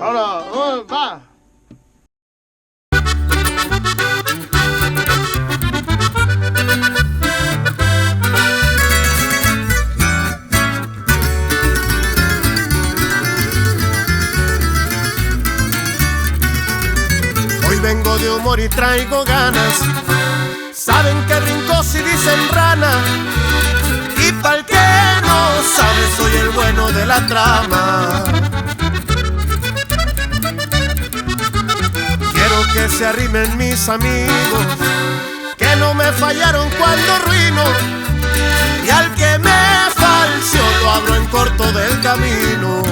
Ahora, va. Hoy vengo de humor y traigo ganas. Saben que brinco si dicen rana. Y pa'l que no sabe, soy el bueno de la trama. Quiero que se arrimen mis amigos, que no me fallaron cuando ruino. Y al que me falció lo abro en corto del camino.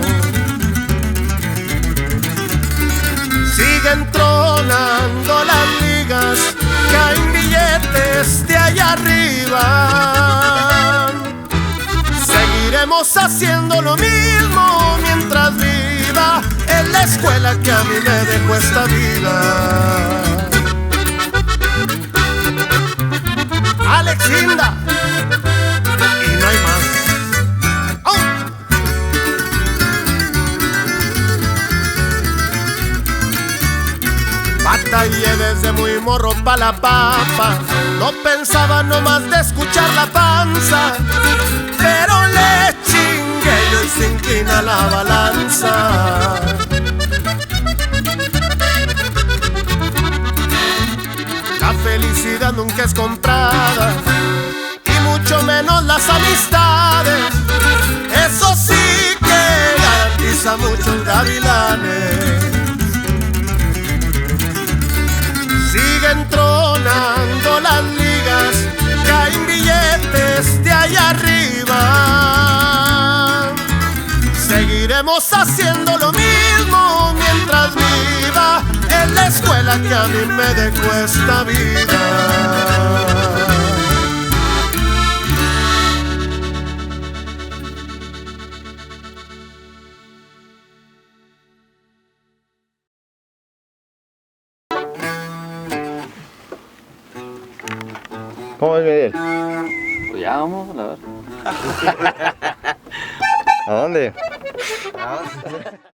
Siguen tronando las ligas, caen billetes de allá arriba. Seguiremos haciendo lo mismo mientras viva en la escuela que a mí me dejó esta vida. Alex Inda, y no hay más. Batallé desde muy morro pa' la papa. No pensaba nomás de escuchar la panza, pero le chingué yo y se inclina la balanza. La felicidad nunca es comprada, y mucho menos las amistades. Eso sí que garantiza muchos gavilanes. Siguen tronando las ligas, caen billetes de allá arriba. Seguiremos haciendo lo mismo mientras viva en la escuela que a mí me dejó esta vida. ¿Cómo es, Miguel? Pues ya vamos a ver. ¿A dónde? ¿A dónde?